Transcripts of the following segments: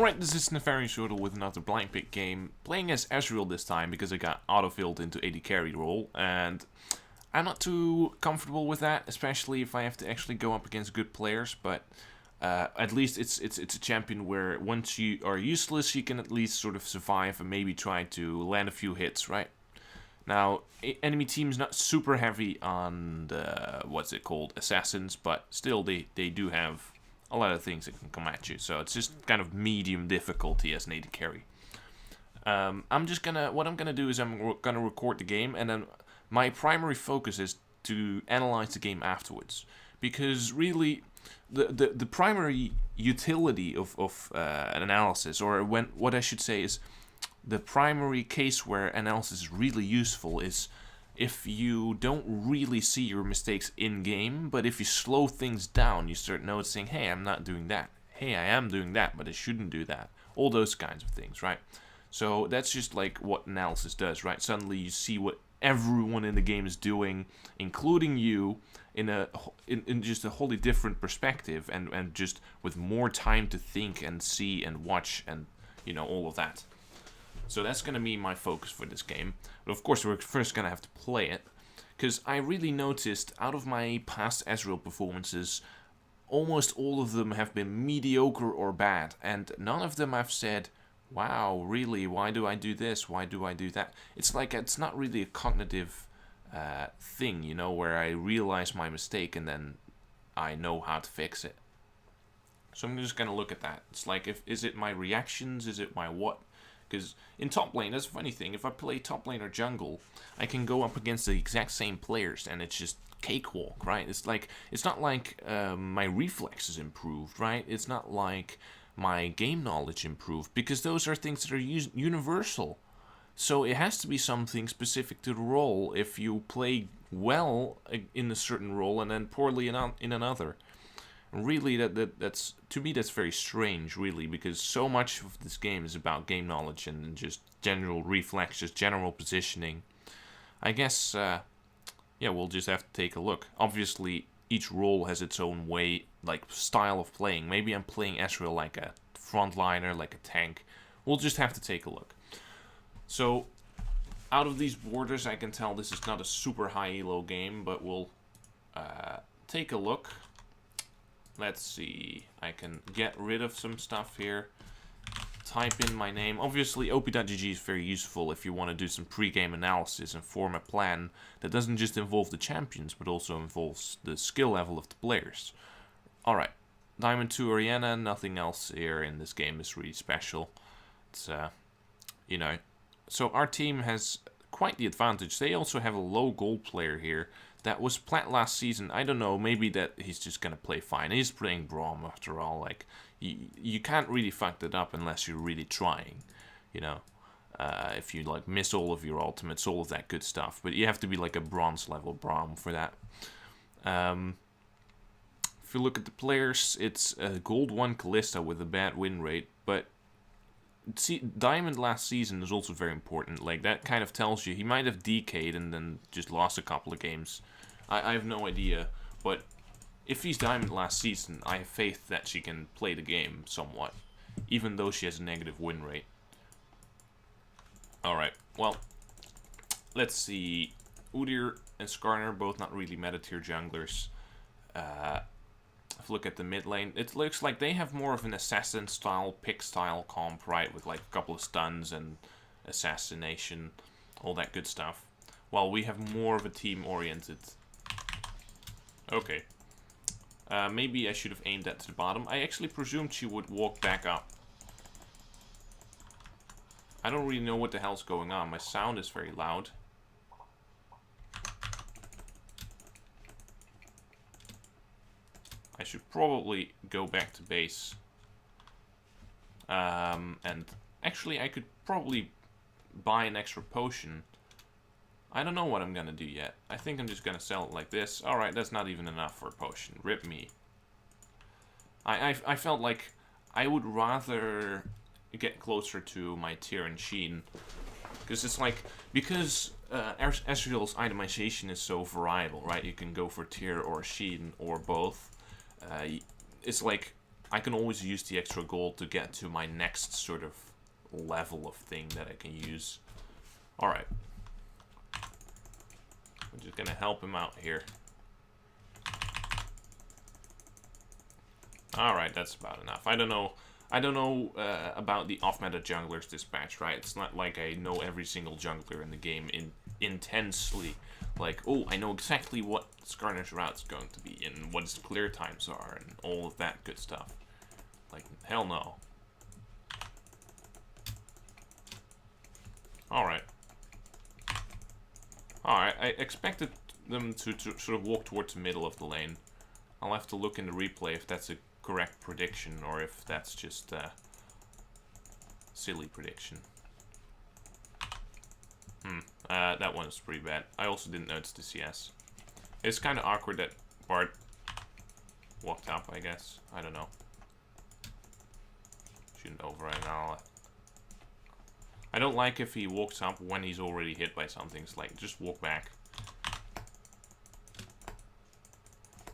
Alright, this is Nefarious Yodel with another blind pick game, playing as Ezreal this time because I got autofilled into AD carry role, and I'm not too comfortable with that, especially if I have to actually go up against good players, but at least it's a champion where once you are useless, you can at least sort of survive and maybe try to land a few hits, right? Now, enemy team's not super heavy on the, what's it called, assassins, but still they do have a lot of things that can come at you, so it's just kind of medium difficulty as an AD carry. What I'm gonna do is I'm gonna record the game, and then my primary focus is to analyze the game afterwards, because really the primary utility of an analysis, or what I should say is the primary case where analysis is really useful is if you don't really see your mistakes in-game, but if you slow things down, you start noticing, hey, I'm not doing that. Hey, I am doing that, but I shouldn't do that. All those kinds of things, right? So that's just like what analysis does, right? Suddenly you see what everyone in the game is doing, including you, in just a wholly different perspective, and just with more time to think and see and watch and, you know, all of that. So that's going to be my focus for this game. But of course, we're first going to have to play it. Because I really noticed, out of my past Ezreal performances, almost all of them have been mediocre or bad. And none of them have said, wow, really, why do I do this? Why do I do that? It's like, it's not really a cognitive thing, you know, where I realize my mistake and then I know how to fix it. So I'm just going to look at that. It's like, is it my reactions? Is it my what? Because in top lane, that's a funny thing, if I play top lane or jungle, I can go up against the exact same players and it's just cakewalk, right? It's like, it's not like my reflexes improved, right? It's not like my game knowledge improved, because those are things that are universal. So it has to be something specific to the role if you play well in a certain role and then poorly in another. Really, that's to me that's very strange, really, because so much of this game is about game knowledge and just general reflexes, general positioning. I guess, yeah, we'll just have to take a look. Obviously, each role has its own way, like style of playing. Maybe I'm playing Ezreal like a frontliner, like a tank. We'll just have to take a look. So, out of these borders, I can tell this is not a super high elo game, but we'll take a look. Let's see, I can get rid of some stuff here, type in my name. Obviously, op.gg is very useful if you want to do some pre-game analysis and form a plan that doesn't just involve the champions, but also involves the skill level of the players. Alright, Diamond 2 Oriana, nothing else here in this game is really special. It's, you know, so our team has quite the advantage. They also have a low gold player here that was plat last season. I don't know, maybe that he's just gonna play fine. He's playing Braum after all. Like, you can't really fuck that up unless you're really trying, you know. If you like miss all of your ultimates, all of that good stuff. But you have to be like a bronze level Braum for that. If you look at the players, it's gold 1 Kalista with a bad win rate, but see, Diamond last season is also very important. Like, that kind of tells you he might have DK'd and then just lost a couple of games. I have no idea, but if he's Diamond last season, I have faith that she can play the game somewhat, even though she has a negative win rate. Alright, well, let's see. Udyr and Skarner, both not really meta tier junglers. If you look at the mid lane, it looks like they have more of an assassin style, pick style comp, right? With like a couple of stuns and assassination, all that good stuff. While we have more of a team oriented. Okay. Maybe I should have aimed that to the bottom. I actually presumed she would walk back up. I don't really know what the hell's going on. My sound is very loud. I should probably go back to base. And actually I could probably buy an extra potion. I don't know what I'm gonna do yet. I think I'm just gonna sell it like this. Alright, that's not even enough for a potion. Rip me. I felt like I would rather get closer to my tier and Sheen. Because it's like, because Ezreal's itemization is so variable, right? You can go for tier or Sheen or both. It's like I can always use the extra gold to get to my next sort of level of thing that I can use. Alright. I'm just gonna help him out here. Alright, that's about enough. I don't know about the off-meta junglers this patch, right? It's not like I know every single jungler in the game intensely. Like, oh, I know exactly what Skarner's route's going to be, and what his clear times are, and all of that good stuff. Like, hell no. Alright. Alright, I expected them to sort of walk towards the middle of the lane. I'll have to look in the replay if that's a correct prediction, or if that's just a silly prediction. That one's pretty bad. I also didn't notice the CS. It's kind of awkward that Bart walked up, I guess. I don't know. Shouldn't override now. I don't like if he walks up when he's already hit by something. It's like, just walk back.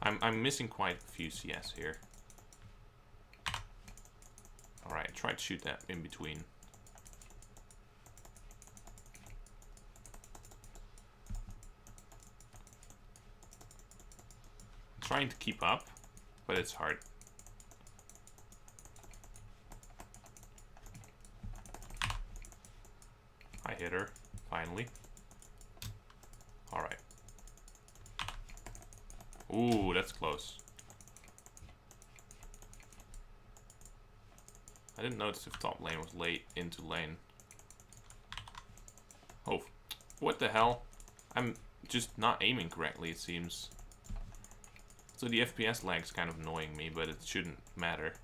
I'm missing quite a few CS here. Alright, try to shoot that in between. I'm trying to keep up, but it's hard. I hit her, finally. Alright. Ooh, that's close. I didn't notice if top lane was late into lane. Oh, what the hell? I'm just not aiming correctly, it seems. So the FPS lag's kind of annoying me, but it shouldn't matter.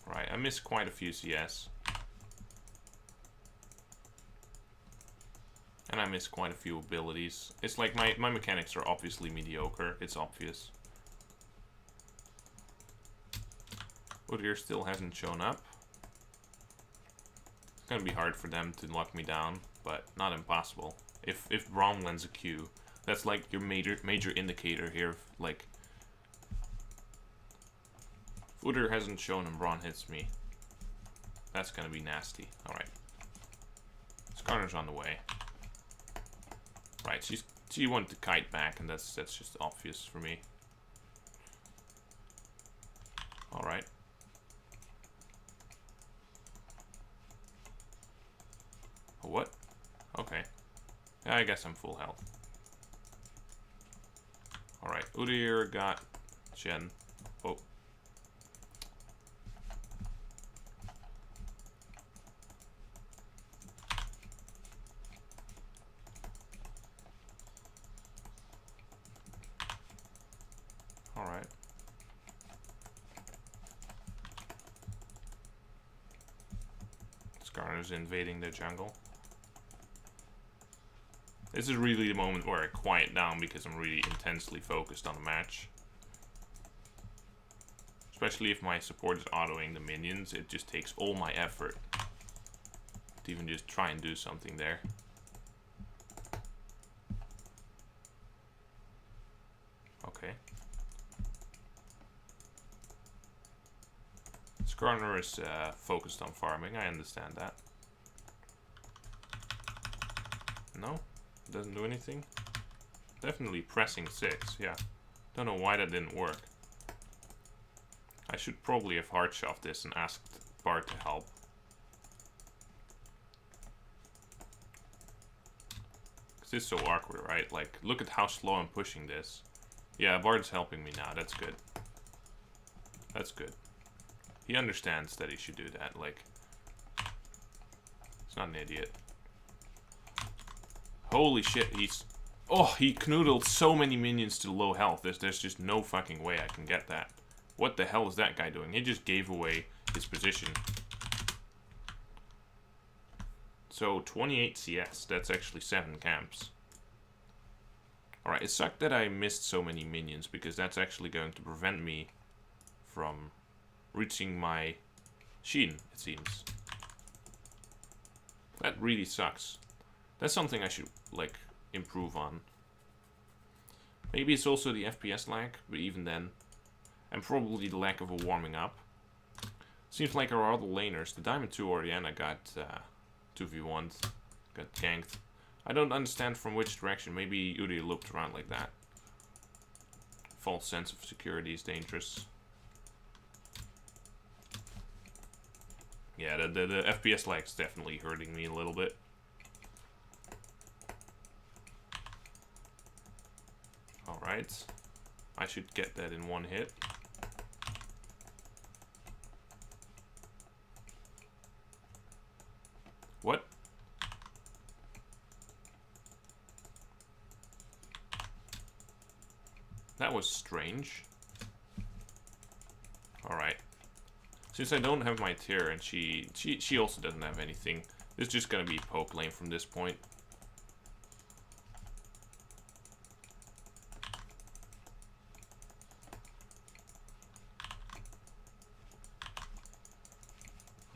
Right, I missed quite a few CS. And I missed quite a few abilities. It's like my mechanics are obviously mediocre, it's obvious. Udyr still hasn't shown up. It's gonna be hard for them to lock me down, but not impossible. If Braum lands a Q, that's like your major indicator here. Like, if Udyr hasn't shown and Braum hits me, that's gonna be nasty. Alright. Skarner's on the way. Right, she wanted to kite back, and that's just obvious for me. Alright. What? Okay. Yeah, I guess I'm full health. Alright, Udyr got Shen. Oh. Alright. Skarner's invading the jungle. This is really the moment where I quiet down because I'm really intensely focused on the match. Especially if my support is autoing the minions, it just takes all my effort to even just try and do something there. Okay. Skarner is focused on farming, I understand that. No? Doesn't do anything? Definitely pressing 6, yeah. Don't know why that didn't work. I should probably have hard shoved this and asked Bart to help. Cause it's so awkward, right? Like, look at how slow I'm pushing this. Yeah, Bart's helping me now, that's good. That's good. He understands that he should do that, like... He's not an idiot. Holy shit, he's... Oh, he knoodled so many minions to low health. There's just no fucking way I can get that. What the hell is that guy doing? He just gave away his position. So, 28 CS. That's actually 7 camps. Alright, it sucked that I missed so many minions, because that's actually going to prevent me from reaching my Sheen, it seems. That really sucks. That's something I should, like, improve on. Maybe it's also the FPS lag, but even then. And probably the lack of a warming up. Seems like our other laners, the Diamond 2 Orianna got 2v1'd, got ganked. I don't understand from which direction. Maybe Uri looped around like that. False sense of security is dangerous. Yeah, the FPS lag's definitely hurting me a little bit. Alright. I should get that in one hit. What? That was strange. Alright. Since I don't have my tier and she also doesn't have anything, it's just gonna be poke lane from this point.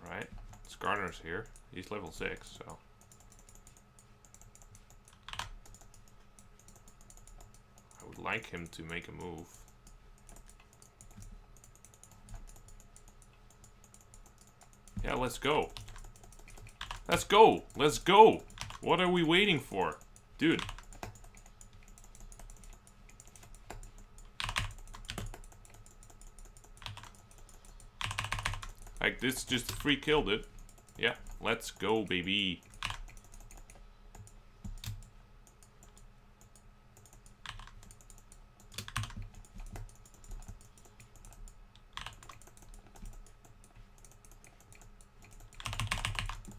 Alright. Skarner's here. He's level 6, so. I would like him to make a move. Yeah, let's go. Let's go! Let's go! What are we waiting for? Dude. Like, this just free killed it. Yeah, let's go, baby.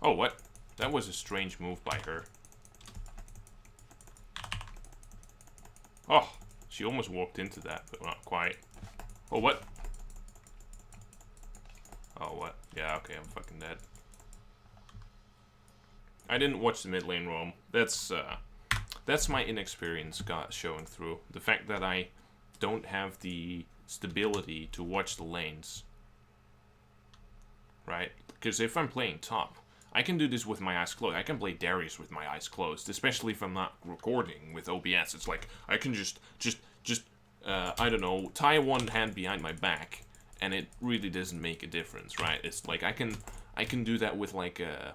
Oh, what? That was a strange move by her. Oh, she almost walked into that, but not quite. Oh, what? Oh, what? Yeah, okay, I'm fucking dead. I didn't watch the mid lane roam. That's my inexperience showing through. The fact that I don't have the stability to watch the lanes. Right? Because if I'm playing top, I can do this with my eyes closed. I can play Darius with my eyes closed, especially if I'm not recording with OBS. It's like, I can just I don't know, tie one hand behind my back, and it really doesn't make a difference, right? It's like, I can do that with like a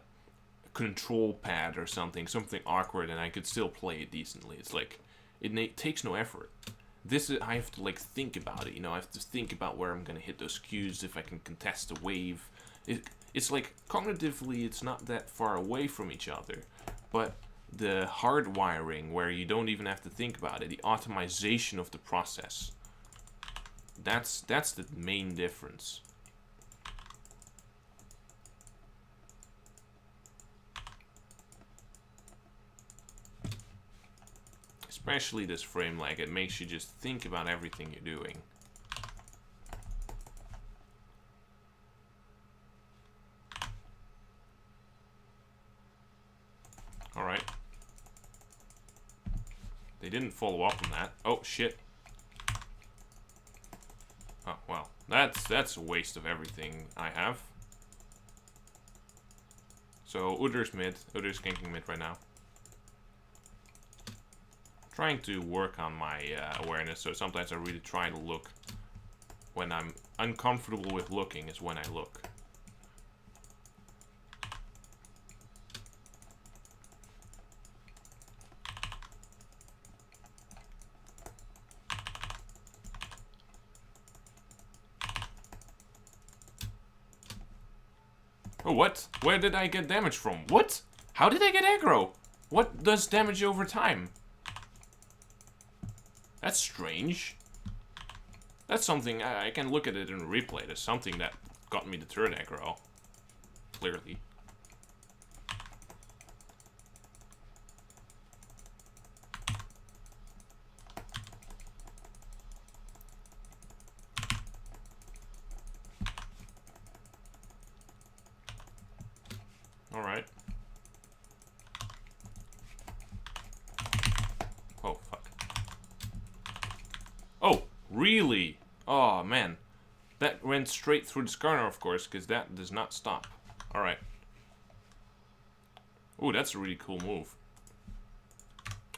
control pad or something awkward, and I could still play it decently. It's like, it takes no effort. This is, I have to like think about it, you know, I have to think about where I'm gonna hit those Qs, if I can contest a wave. It's like, cognitively, it's not that far away from each other, but the hardwiring, where you don't even have to think about it, the optimization of the process, that's the main difference. Especially this frame lag, it makes you just think about everything you're doing. Alright. They didn't follow up on that. Oh, shit. Oh, well. That's a waste of everything I have. So, Udder's mid. Udder's ganking mid right now. Trying to work on my awareness, so sometimes I really try to look. When I'm uncomfortable with looking is when I look. Oh, what? Where did I get damage from? What? How did I get aggro? What does damage over time? That's strange. That's something, I can look at it in a replay. There's something that got me the turn aggro. Clearly. Alright. Oh, fuck. Oh, really? Oh, man. That went straight through the Skarner, of course, because that does not stop. Alright. Oh, that's a really cool move.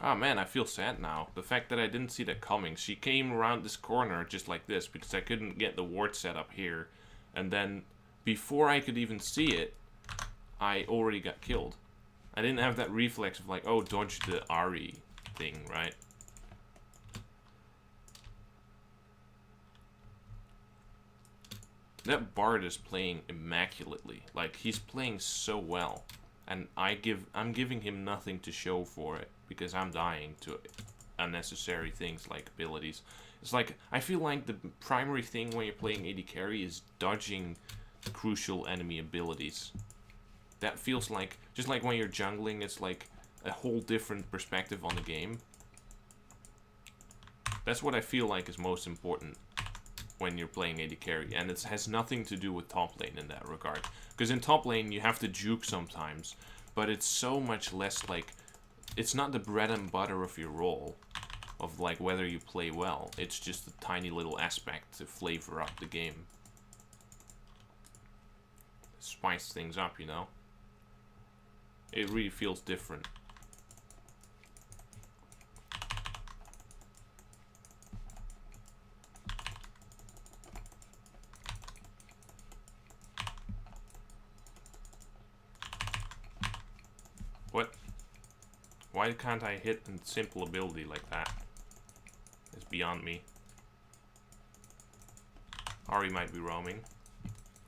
Ah man, I feel sad now. The fact that I didn't see that coming. She came around this corner just like this because I couldn't get the ward set up here. And then before I could even see it, I already got killed. I didn't have that reflex of like, oh, dodge the Ari thing, right? That Bard is playing immaculately. Like, he's playing so well. And I'm giving him nothing to show for it. Because I'm dying to unnecessary things like abilities. It's like, I feel like the primary thing when you're playing AD carry is dodging crucial enemy abilities. That feels like, just like when you're jungling, it's like a whole different perspective on the game. That's what I feel like is most important when you're playing AD carry, and it has nothing to do with top lane in that regard. Because in top lane you have to juke sometimes, but it's so much less like, it's not the bread and butter of your role, of like whether you play well. It's just a tiny little aspect to flavor up the game. Spice things up, you know? It really feels different. What? Why can't I hit a simple ability like that? It's beyond me. Ari might be roaming.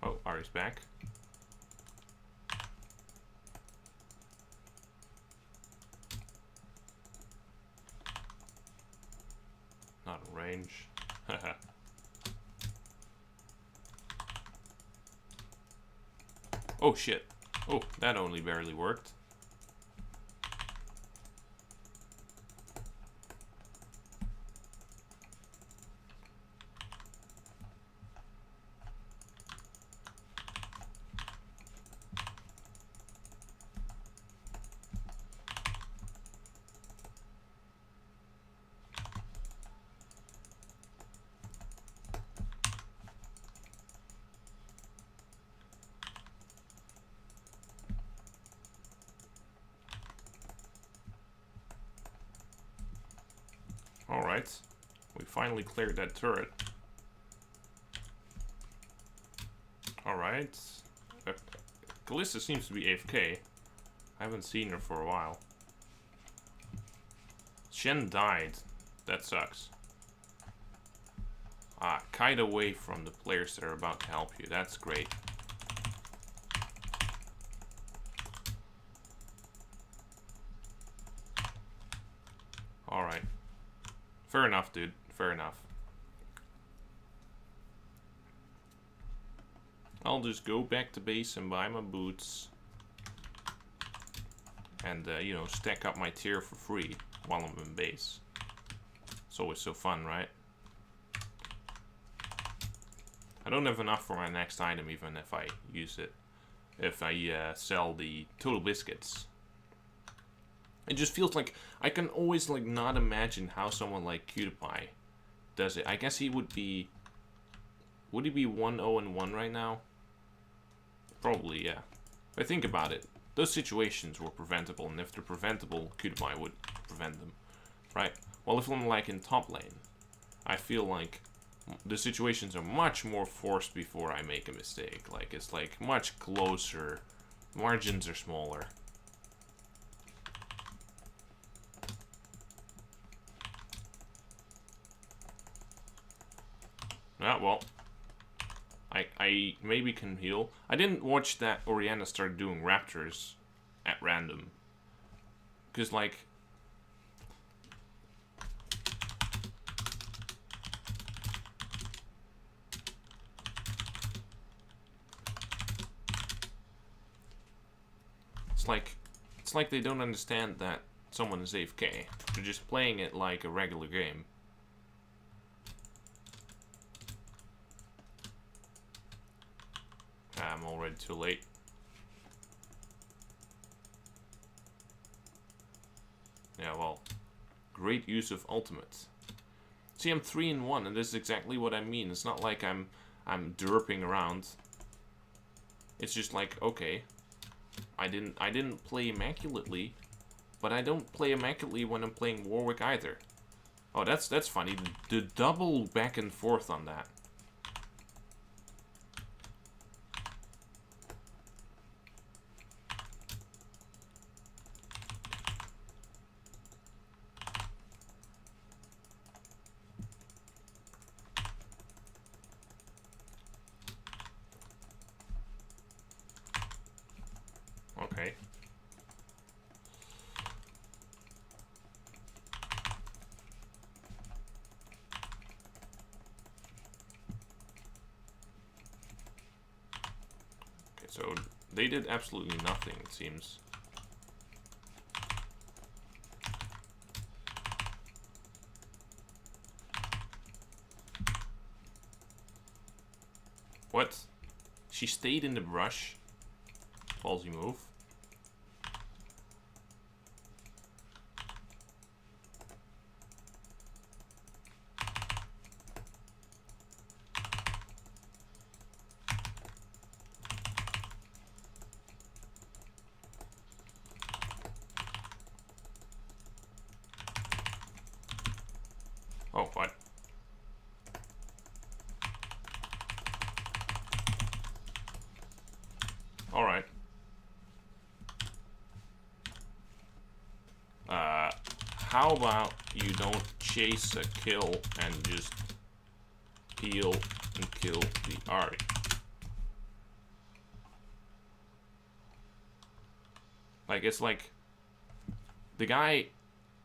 Oh, Ari's back. Not in range. Oh shit. Oh, that only barely worked. Alright, we finally cleared that turret. Alright. Kalista seems to be AFK. I haven't seen her for a while. Shen died. That sucks. Ah, kite away from the players that are about to help you. That's great. Alright. Fair enough, dude. Fair enough. I'll just go back to base and buy my boots. And, you know, stack up my tier for free while I'm in base. It's always so fun, right? I don't have enough for my next item even if I use it. If I sell the Total Biscuits. It just feels like I can always like not imagine how someone like PewDiePie does it. I guess he would be... Would he be 1-0-1 right now? Probably, yeah. If I think about it, those situations were preventable, and if they're preventable, PewDiePie would prevent them, right? Well, if I'm like in top lane, I feel like the situations are much more forced before I make a mistake. Like, it's like much closer, margins are smaller. Ah, well, I maybe can heal. I didn't watch that Orianna started doing raptors at random. Because, like... It's like they don't understand that someone is AFK. They're just playing it like a regular game. I'm already too late. Yeah, well, great use of ultimate. See, I'm 3-in-1, and this is exactly what I mean. It's not like I'm derping around. It's just like, okay, I didn't play immaculately, But I don't play immaculately when I'm playing Warwick either. Oh, that's funny. The double back and forth on that. Okay. Okay, so they did absolutely nothing, it seems. What? She stayed in the brush? Ballsy move. Oh, what? Alright. How about you don't chase a kill and just peel and kill the Ahri? Like, it's like... The guy...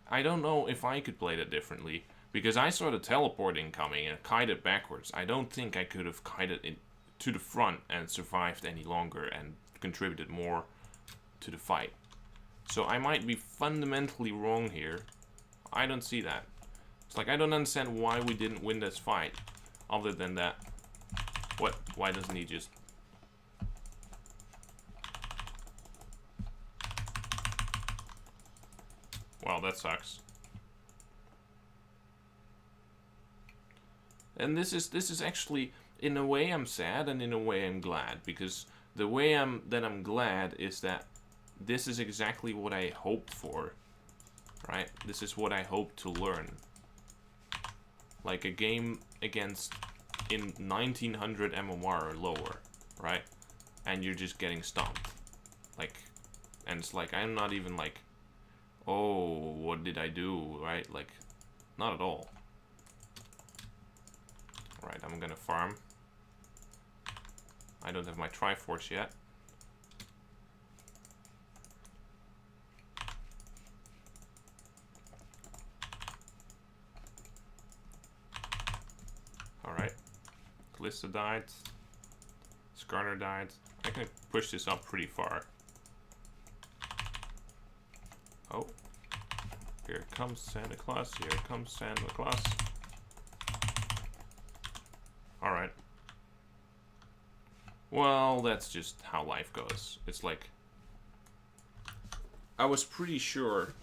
I don't know if I could play that differently. Because I saw the teleporting coming and kited backwards. I don't think I could have kited it to the front and survived any longer and contributed more to the fight. So I might be fundamentally wrong here. I don't see that. It's like I don't understand why we didn't win this fight. Other than that. What? Why doesn't he just... Well, that sucks. And this is actually, in a way I'm sad and in a way I'm glad. Because the way I'm glad is that this is exactly what I hoped for. Right? This is what I hope to learn. Like a game against in 1900 MMR or lower, right? And you're just getting stomped. Like, and it's like, I'm not even like, oh, what did I do, right? Like, not at all. Right, I'm gonna farm. I don't have my Triforce yet. Alright. Kalista died. Skarner died. I can push this up pretty far. Oh. Here comes Santa Claus. Here comes Santa Claus. Alright. Well, that's just how life goes. It's like... I was pretty sure...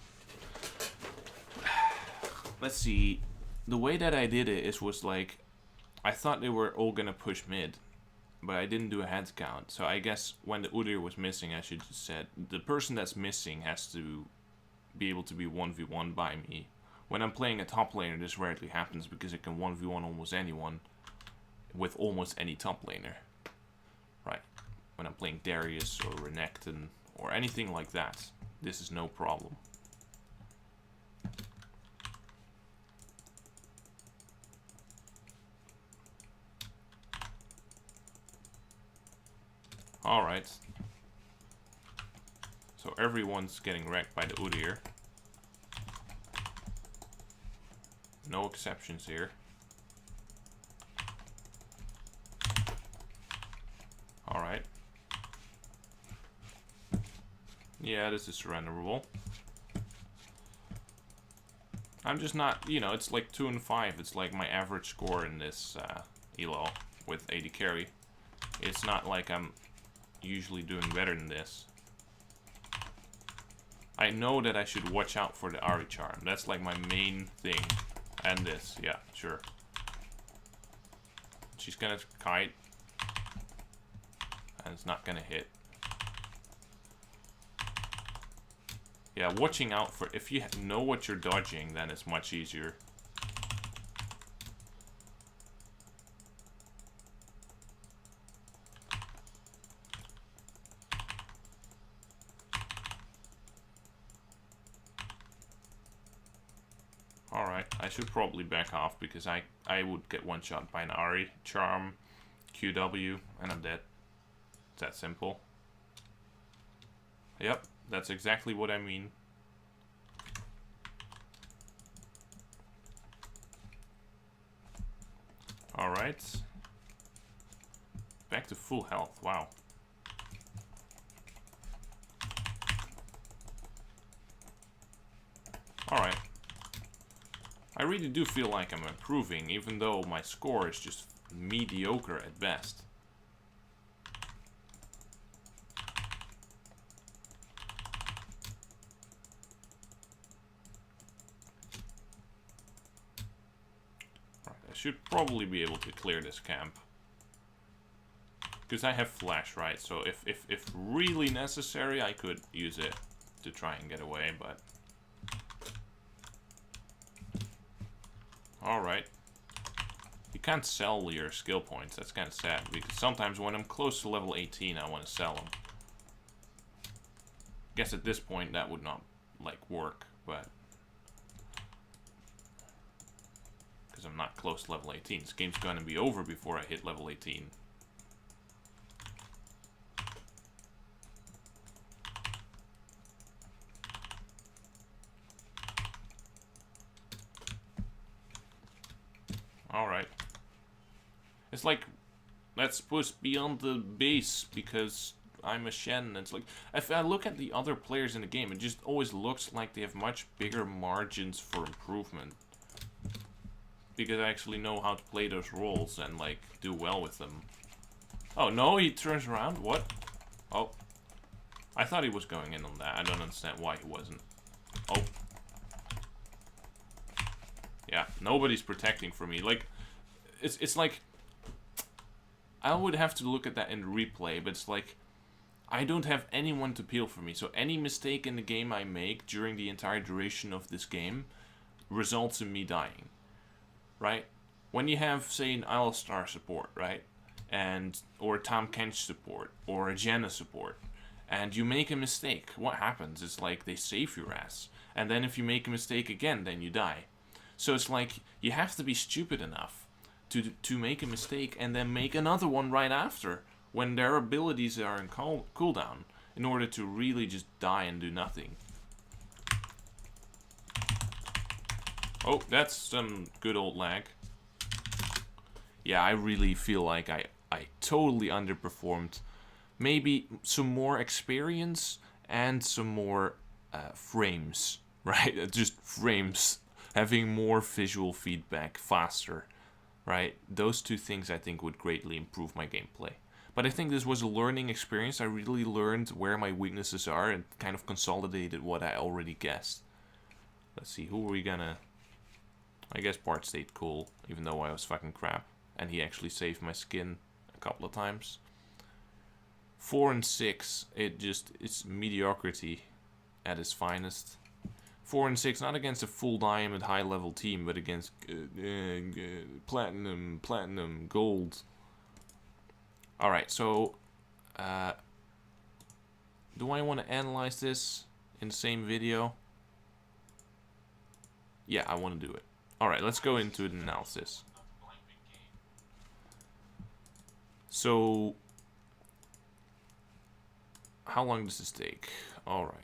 Let's see. The way that I did it was like... I thought they were all gonna push mid. But I didn't do a head count. So I guess when the Udyr was missing, I should just said... The person that's missing has to be able to be 1v1 by me. When I'm playing a top laner, this rarely happens because it can 1v1 almost anyone. With almost any top laner. Right. When I'm playing Darius or Renekton or anything like that, this is no problem. Alright. So everyone's getting wrecked by the Udyr. No exceptions here. Alright. Yeah, this is surrenderable. I'm just not, you know, it's like 2 and 5. It's like my average score in this elo with AD carry. It's not like I'm usually doing better than this. I know that I should watch out for the Ahri charm. That's like my main thing. And this, yeah, sure. She's gonna kite. And it's not gonna hit. Yeah, watching out for... If you know what you're dodging, then it's much easier. Alright, I should probably back off because I would get one shot by an Ari, Charm, QW, and I'm dead. It's that simple. Yep, that's exactly what I mean. Alright. Back to full health, wow. Alright. I really do feel like I'm improving, even though my score is just mediocre at best. Right, I should probably be able to clear this camp. Because I have flash, right? So if really necessary, I could use it to try and get away, but... Alright. You can't sell your skill points. That's kind of sad, because sometimes when I'm close to level 18, I want to sell them. Guess at this point that would not, like, work, but... Because I'm not close to level 18. This game's going to be over before I hit level 18. Alright. It's like, that's supposed to be on the base because I'm a Shen. It's like, if I look at the other players in the game, it just always looks like they have much bigger margins for improvement. Because I actually know how to play those roles and, like, do well with them. Oh, no, he turns around? What? Oh. I thought he was going in on that. I don't understand why he wasn't. Oh. Yeah, nobody's protecting for me. Like, it's like... I would have to look at that in the replay, but it's like... I don't have anyone to peel for me, so any mistake in the game I make during the entire duration of this game results in me dying. Right? When you have, say, an Alistar support, right? Or a Tahm Kench support, or a Janna support, and you make a mistake, what happens is, like, they save your ass. And then if you make a mistake again, then you die. So it's like, you have to be stupid enough to make a mistake and then make another one right after, when their abilities are in cooldown, in order to really just die and do nothing. Oh, that's some good old lag. Yeah, I really feel like I totally underperformed. Maybe some more experience and some more frames, right? Just frames. Having more visual feedback faster, right? Those two things I think would greatly improve my gameplay. But I think this was a learning experience. I really learned where my weaknesses are and kind of consolidated what I already guessed. Let's see, who are we gonna... I guess Bart stayed cool, even though I was fucking crap. And he actually saved my skin a couple of times. 4 and 6, it's mediocrity at its finest. 4 and 6, not against a full diamond high level team, but against platinum, gold. Alright, so do I want to analyze this in the same video? Yeah, I want to do it. Alright, let's go into the analysis. So, how long does this take? Alright.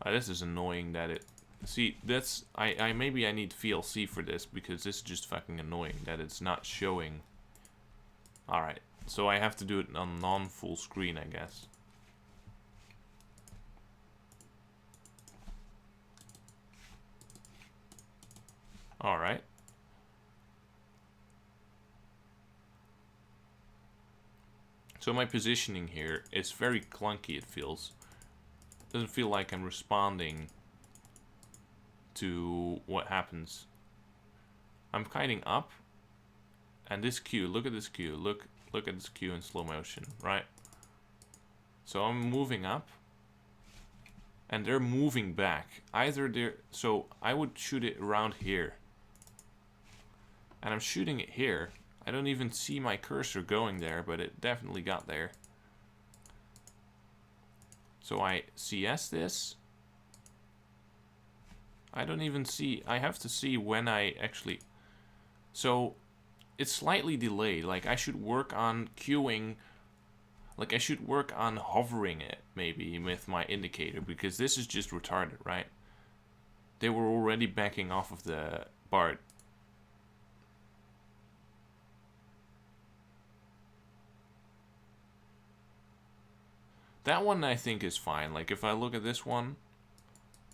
This is annoying that it... See, that's... maybe I need VLC for this, because this is just fucking annoying that it's not showing. Alright, so I have to do it on non-full screen, I guess. Alright. So my positioning here is very clunky, it feels. Doesn't feel like I'm responding to what happens. I'm kiting up, and this Q, look at this Q, look Look at this Q in slow motion, right? So I'm moving up. And they're moving back. So I would shoot it around here. And I'm shooting it here. I don't even see my cursor going there, but it definitely got there. So I CS this. I don't even see, I have to see when I actually, so it's slightly delayed. Like I should work on queuing, like I should work on hovering it maybe with my indicator, because this is just retarded, right? They were already backing off of the Bard. That one I think is fine. Like if I look at this one,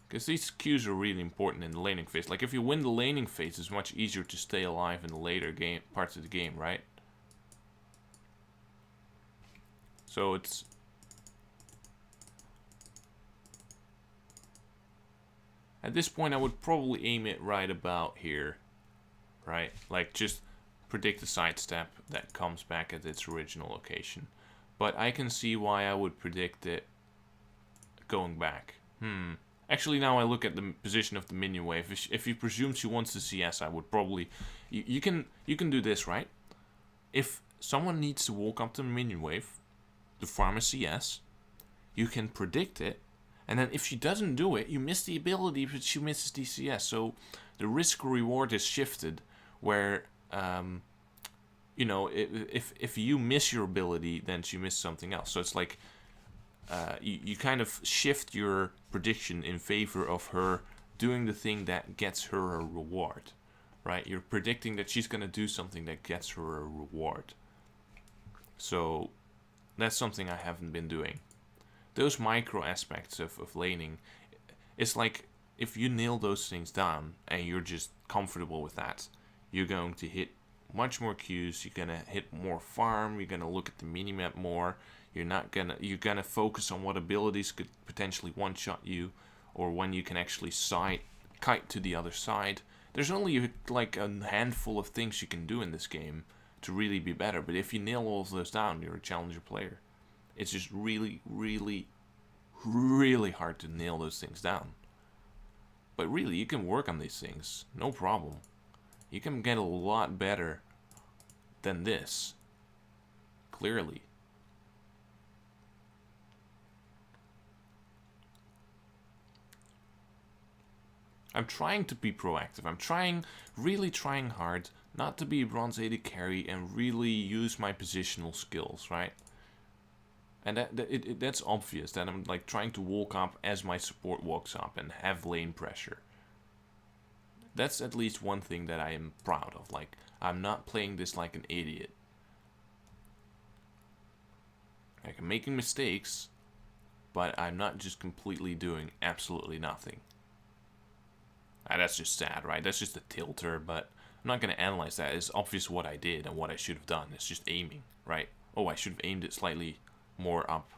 because these Qs are really important in the laning phase. Like if you win the laning phase, it's much easier to stay alive in the later game parts of the game, right? So it's, at this point I would probably aim it right about here, right? Like just predict the sidestep that comes back at its original location. But I can see why I would predict it going back. Actually, now I look at the position of the minion wave. If you presume she wants the CS, I would probably... You can do this, right? If someone needs to walk up to the minion wave to farm a CS, you can predict it. And then if she doesn't do it, you miss the ability, but she misses the CS. So the risk-reward is shifted, where... you know, if you miss your ability, then she missed something else. So it's like you kind of shift your prediction in favor of her doing the thing that gets her a reward, right? You're predicting that she's going to do something that gets her a reward. So that's something I haven't been doing. Those micro aspects of laning, it's like if you nail those things down and you're just comfortable with that, you're going to hit much more Qs, you're gonna hit more farm, you're gonna look at the minimap more, you're gonna focus on what abilities could potentially one-shot you, or when you can actually kite to the other side. There's only like a handful of things you can do in this game to really be better, but if you nail all of those down, you're a challenger player. It's just really, really, really hard to nail those things down. But really, you can work on these things, no problem. You can get a lot better than this, clearly. I'm trying to be proactive. I'm really trying hard not to be a bronze 80 carry and really use my positional skills, right? And that's obvious, that I'm like trying to walk up as my support walks up and have lane pressure. That's at least one thing that I am proud of. Like, I'm not playing this like an idiot. Like, I'm making mistakes, but I'm not just completely doing absolutely nothing. That's just sad, right? That's just a tilter, but I'm not going to analyze that. It's obvious what I did and what I should have done. It's just aiming, right? Oh, I should have aimed it slightly more up,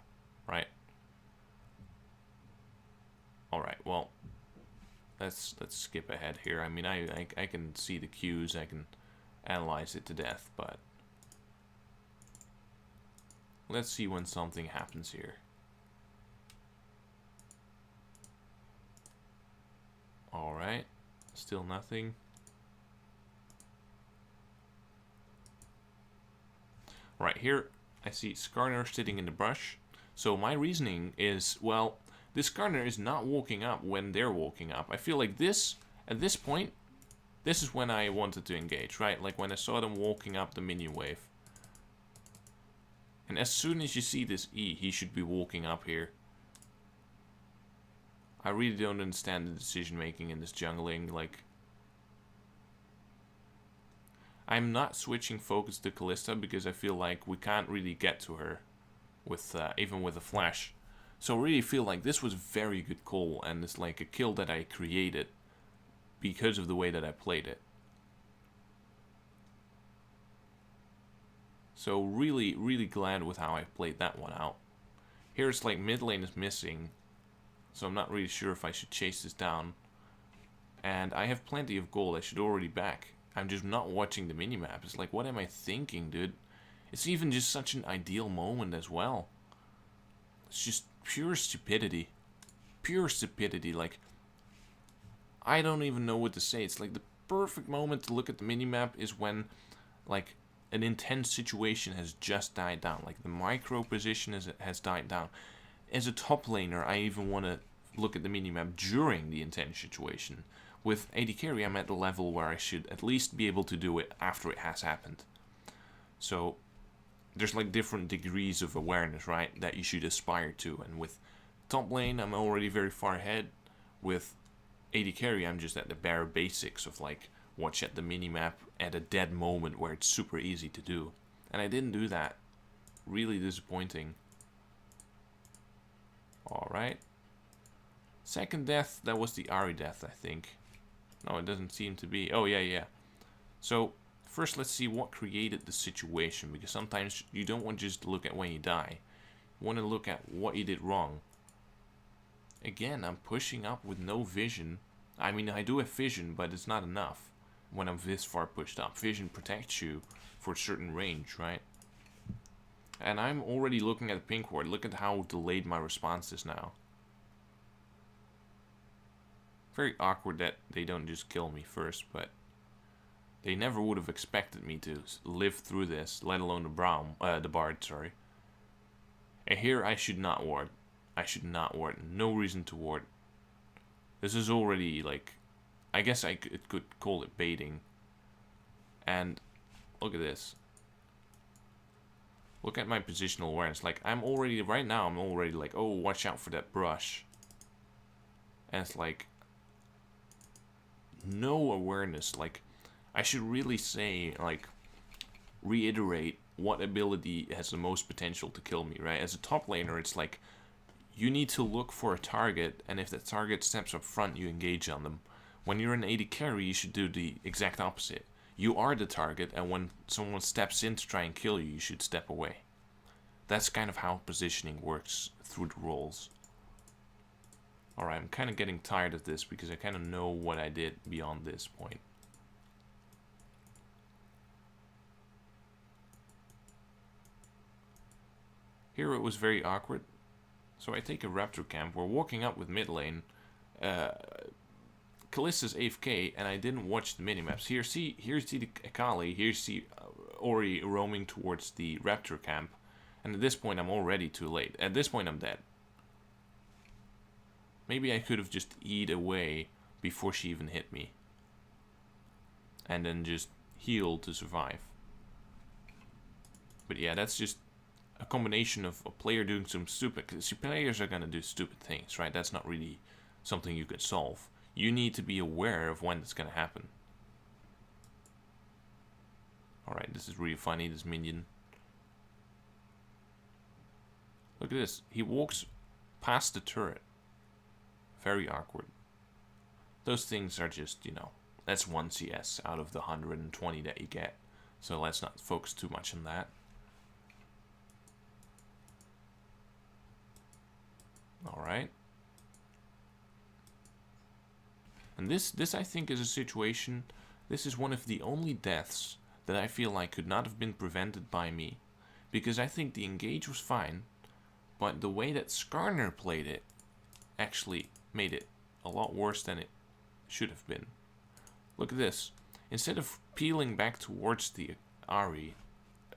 right? Alright, well... Let's skip ahead here. I mean, I can see the cues, I can analyze it to death, but let's see when something happens here. Alright, still nothing. Right here, I see Skarner sitting in the brush. So my reasoning is, well, this Skarner is not walking up when they're walking up. I feel like this, at this point, this is when I wanted to engage, right? Like when I saw them walking up the minion wave. And as soon as you see this E, he should be walking up here. I really don't understand the decision making in this jungling. Like, I'm not switching focus to Kalista because I feel like we can't really get to her with even with a flash. So I really feel like this was a very good call, and it's like a kill that I created because of the way that I played it. So really, really glad with how I played that one out. Here it's like mid lane is missing, so I'm not really sure if I should chase this down. And I have plenty of gold, I should already back. I'm just not watching the minimap. It's like, what am I thinking, dude? It's even just such an ideal moment as well. It's just pure stupidity. Pure stupidity. Like, I don't even know what to say. It's like the perfect moment to look at the minimap is when, like, an intense situation has just died down. Like, the micro position has died down. As a top laner, I even want to look at the minimap during the intense situation. With AD carry, I'm at the level where I should at least be able to do it after it has happened. So, there's like different degrees of awareness, right, that you should aspire to. And with top lane, I'm already very far ahead. With AD carry, I'm just at the bare basics of like watch at the minimap at a dead moment where it's super easy to do. And I didn't do that. Really disappointing. Alright. Second death, that was the Ahri death, I think. No, it doesn't seem to be. Oh, yeah. So, first let's see what created the situation, because sometimes you don't want just to look at when you die. You want to look at what you did wrong. Again, I'm pushing up with no vision. I mean, I do have vision, but it's not enough when I'm this far pushed up. Vision protects you for a certain range, right? And I'm already looking at the pink ward. Look at how delayed my response is now. Very awkward that they don't just kill me first, but they never would have expected me to live through this, let alone the Bard, sorry. And here I should not ward. I should not ward. No reason to ward. This is already, like, I guess I could call it baiting. And look at this. Look at my positional awareness. Like, right now I'm already like, oh, watch out for that brush. And it's like, no awareness. Like, I should really say, like, reiterate what ability has the most potential to kill me, right? As a top laner, it's like, you need to look for a target, and if that target steps up front, you engage on them. When you're an AD carry, you should do the exact opposite. You are the target, and when someone steps in to try and kill you, you should step away. That's kind of how positioning works through the roles. Alright, I'm kind of getting tired of this, because I kind of know what I did beyond this point. Here it was very awkward. So I take a Raptor camp. We're walking up with mid lane. Kalista's AFK, and I didn't watch the minimaps. Here's the Akali. Here's the Ori roaming towards the Raptor camp. And at this point, I'm already too late. At this point, I'm dead. Maybe I could have just E'd away before she even hit me. And then just heal to survive. But yeah, that's just a combination of a player doing some stupid... Because players are going to do stupid things, right? That's not really something you can solve. You need to be aware of when it's going to happen. Alright, this is really funny, this minion. Look at this. He walks past the turret. Very awkward. Those things are just, you know, that's 1 CS out of the 120 that you get. So let's not focus too much on that. Alright. And this I think is a situation, this is one of the only deaths that I feel like could not have been prevented by me. Because I think the engage was fine, but the way that Skarner played it actually made it a lot worse than it should have been. Look at this. Instead of peeling back towards the Ahri,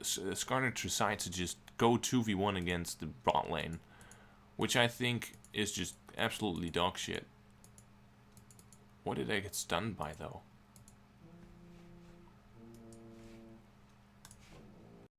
Skarner decides to just go 2v1 against the bot lane. Which I think is just absolutely dog shit. What did I get stunned by, though?